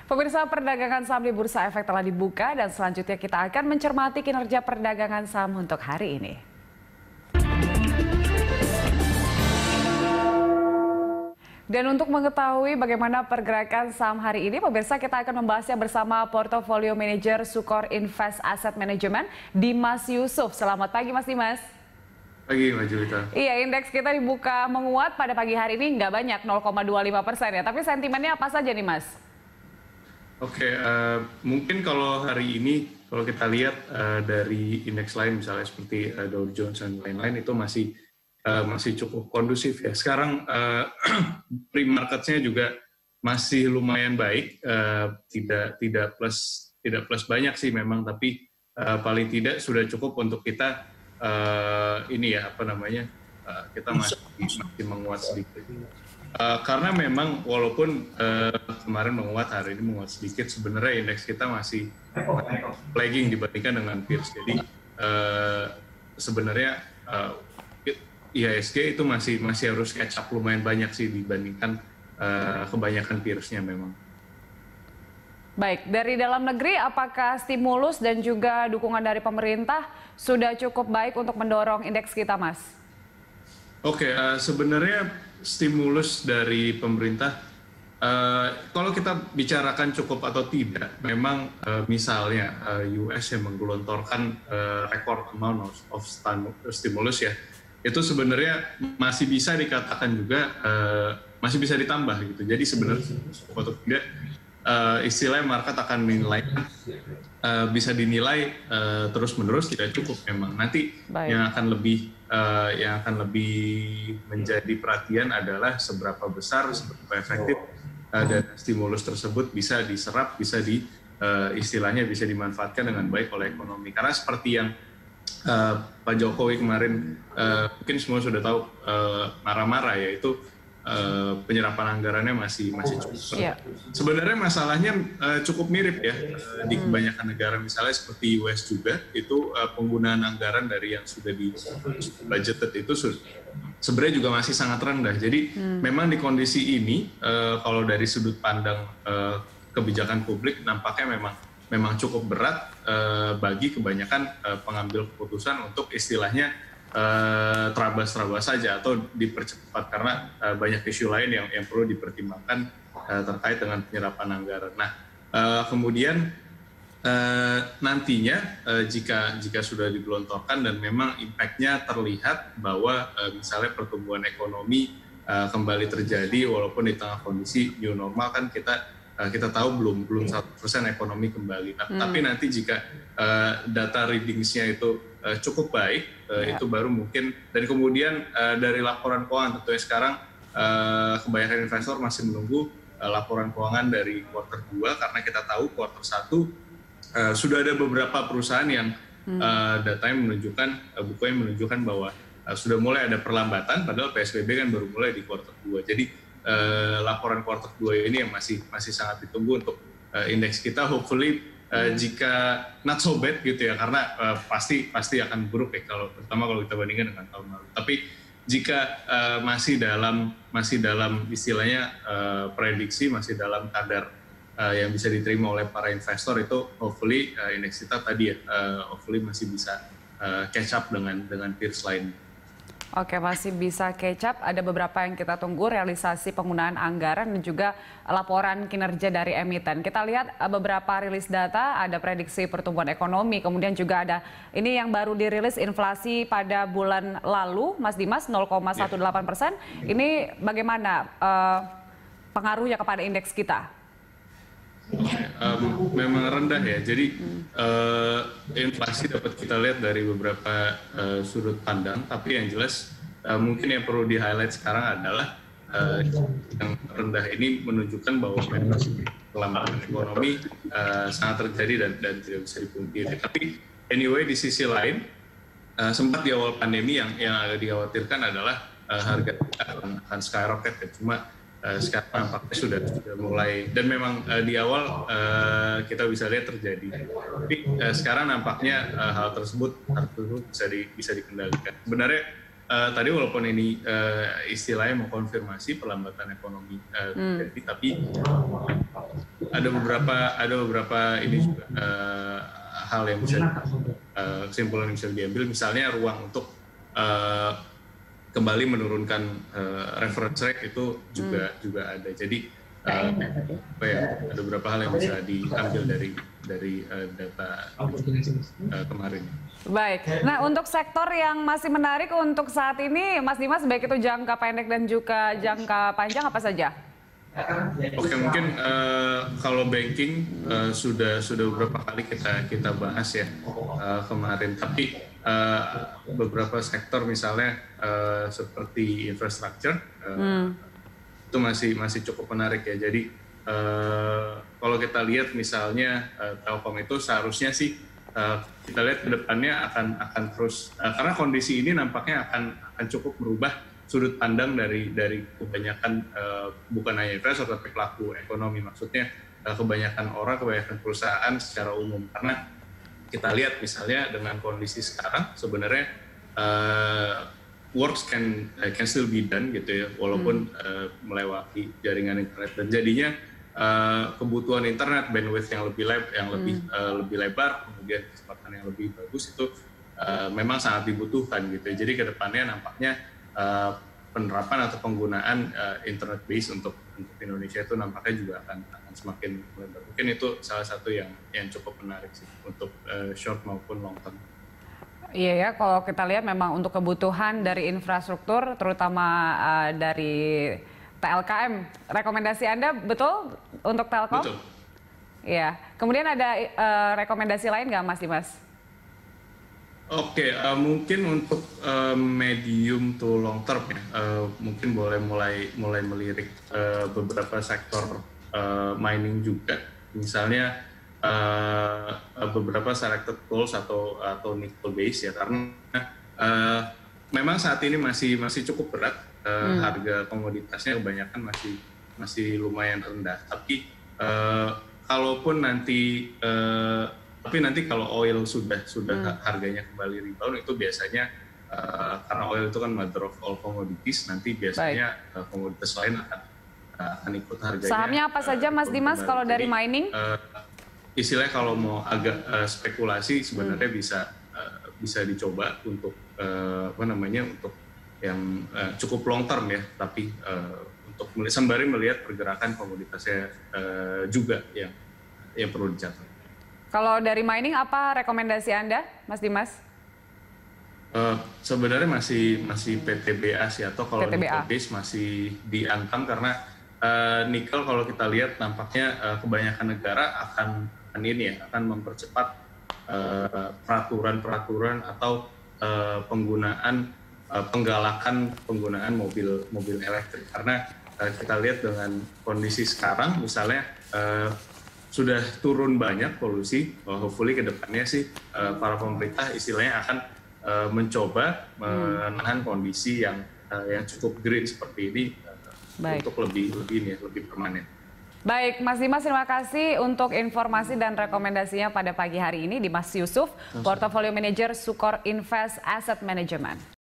Pemirsa, perdagangan saham di Bursa Efek telah dibuka dan selanjutnya kita akan mencermati kinerja perdagangan saham untuk hari ini. Dan untuk mengetahui bagaimana pergerakan saham hari ini, pemirsa, kita akan membahasnya bersama Portfolio Manager Sukor Invest Asset Management, Dimas Yusuf. Selamat pagi, Mas Dimas. Pagi, Mbak Julita. Iya, indeks kita dibuka menguat pada pagi hari ini, nggak banyak, 0,25% ya. Tapi sentimennya apa saja nih, Mas? Oke, mungkin kalau hari ini, kalau kita lihat dari indeks lain, misalnya seperti Dow Jones dan lain-lain, itu masih cukup kondusif ya. Sekarang pre-marketnya juga masih lumayan baik, tidak plus banyak sih memang, tapi paling tidak sudah cukup untuk kita kita masih menguat sedikit. Karena memang walaupun kemarin menguat, hari ini menguat sedikit, sebenarnya indeks kita masih lagging dibandingkan dengan peers. Jadi sebenarnya IHSG itu masih harus catch up lumayan banyak sih dibandingkan kebanyakan peersnya memang. Baik, dari dalam negeri apakah stimulus dan juga dukungan dari pemerintah sudah cukup baik untuk mendorong indeks kita, Mas? Oke, sebenarnya stimulus dari pemerintah, kalau kita bicarakan cukup atau tidak, memang misalnya US yang menggelontorkan record amount of stimulus ya, itu sebenarnya masih bisa dikatakan juga masih bisa ditambah gitu. Jadi sebenarnya atau tidak, istilahnya market akan menilai bisa dinilai terus-menerus tidak cukup memang. Nanti yang akan lebih menjadi perhatian adalah seberapa besar, seberapa efektif dan stimulus tersebut bisa diserap, istilahnya bisa dimanfaatkan dengan baik oleh ekonomi. Karena seperti yang Pak Jokowi kemarin mungkin semua sudah tahu marah-marah, yaitu penyerapan anggarannya masih cukup. Sebenarnya masalahnya cukup mirip ya di kebanyakan negara, misalnya seperti US juga, itu penggunaan anggaran dari yang sudah di budgeted itu sebenarnya juga masih sangat rendah. Jadi memang di kondisi ini kalau dari sudut pandang kebijakan publik nampaknya memang cukup berat bagi kebanyakan pengambil keputusan untuk istilahnya terabas-terabas saja atau dipercepat, karena banyak isu lain yang perlu dipertimbangkan terkait dengan penyerapan anggaran. Nah, kemudian nantinya jika sudah digelontorkan dan memang impact-nya terlihat bahwa misalnya pertumbuhan ekonomi kembali terjadi walaupun di tengah kondisi new normal, kan kita tahu belum 100% ekonomi kembali. Tapi nanti jika data readings-nya itu cukup baik, itu baru mungkin. Dan kemudian dari laporan keuangan, tentunya sekarang kebanyakan investor masih menunggu laporan keuangan dari kuartal 2, karena kita tahu kuartal 1 sudah ada beberapa perusahaan yang datanya bukunya menunjukkan bahwa sudah mulai ada perlambatan, padahal PSBB kan baru mulai di kuartal 2. Jadi laporan kuartal 2 ini yang masih sangat ditunggu untuk indeks kita. Hopefully jika not so bad gitu ya, karena pasti akan buruk ya terutama kalau kita bandingkan dengan tahun lalu. Tapi jika masih dalam istilahnya prediksi, masih dalam kadar yang bisa diterima oleh para investor, itu hopefully indeks kita tadi ya hopefully masih bisa catch up dengan peers lain. Oke, masih bisa catch up. Ada beberapa yang kita tunggu, realisasi penggunaan anggaran dan juga laporan kinerja dari emiten. Kita lihat beberapa rilis data, ada prediksi pertumbuhan ekonomi, kemudian juga ada ini yang baru dirilis inflasi pada bulan lalu, Mas Dimas, 0,18%. Ini bagaimana pengaruhnya kepada indeks kita? Memang rendah ya, jadi inflasi dapat kita lihat dari beberapa sudut pandang, tapi yang jelas mungkin yang perlu di-highlight sekarang adalah yang rendah ini menunjukkan bahwa pelambatan ekonomi sangat terjadi dan tidak bisa dipungkiri. Tapi anyway, di sisi lain sempat di awal pandemi yang agak dikhawatirkan adalah harga akan skyrocket ya. Cuma sekarang nampaknya sudah mulai, dan memang di awal kita bisa lihat terjadi. Tapi sekarang nampaknya hal tersebut bisa dikendalikan. Sebenarnya tadi walaupun ini istilahnya mengkonfirmasi perlambatan ekonomi terjadi, tapi ada beberapa ini juga hal yang bisa kesimpulan yang bisa diambil, misalnya ruang untuk kembali menurunkan reference rate itu juga ada. Jadi ada beberapa hal yang bisa diambil dari data kemarin. Baik. Nah, untuk sektor yang masih menarik untuk saat ini, Mas Dimas, baik itu jangka pendek dan juga jangka panjang apa saja? Oke, mungkin kalau banking sudah beberapa kali kita bahas ya kemarin. Tapi beberapa sektor misalnya seperti infrastruktur itu masih cukup menarik ya. Jadi kalau kita lihat misalnya Telkom itu seharusnya sih kita lihat ke depannya akan terus karena kondisi ini nampaknya akan cukup merubah sudut pandang dari kebanyakan bukan hanya investor tapi pelaku ekonomi, maksudnya kebanyakan orang, kebanyakan perusahaan secara umum. Karena kita lihat misalnya dengan kondisi sekarang sebenarnya works can still be done gitu ya, walaupun melewati jaringan internet, dan jadinya kebutuhan internet bandwidth yang lebih lebar, kemudian kecepatan yang lebih bagus itu memang sangat dibutuhkan gitu. Jadi kedepannya nampaknya penerapan atau penggunaan internet base untuk Indonesia itu nampaknya juga akan semakin melebar. Mungkin itu salah satu yang cukup menarik sih untuk short maupun long term. Iya ya, kalau kita lihat memang untuk kebutuhan dari infrastruktur, terutama dari TLKM, rekomendasi Anda betul untuk Telkom? Betul. Iya. Kemudian ada rekomendasi lain nggak, Mas Dimas? Oke, mungkin untuk medium to long term ya, mungkin boleh mulai melirik beberapa sektor mining juga, misalnya beberapa selected coals atau nickel base ya, karena memang saat ini masih cukup berat, harga komoditasnya kebanyakan masih lumayan rendah. Tapi kalaupun nanti kalau oil sudah harganya kembali rebound, itu biasanya karena oil itu kan mother of all commodities, nanti biasanya komoditas lain akan ikut harganya. Sahamnya apa saja, Mas Dimas, kalau dari mining? Istilahnya kalau mau agak spekulasi sebenarnya bisa dicoba untuk untuk yang cukup long term ya, tapi untuk sembari melihat pergerakan komoditasnya juga yang perlu dicatat. Kalau dari mining apa rekomendasi Anda, Mas Dimas? Sebenarnya masih PTBA sih, atau kalau nickel base masih di Antam, karena nikel kalau kita lihat nampaknya kebanyakan negara akan mempercepat peraturan atau penggalakan penggunaan mobil elektrik, karena kita lihat dengan kondisi sekarang misalnya sudah turun banyak polusi. Hopefully ke depannya sih para pemerintah istilahnya akan mencoba menahan kondisi yang cukup green seperti ini untuk lebih permanen. Baik, Mas Dimas, terima kasih untuk informasi dan rekomendasinya pada pagi hari ini. Dimas Yusuf, Portfolio Manager Sukor Invest Asset Management.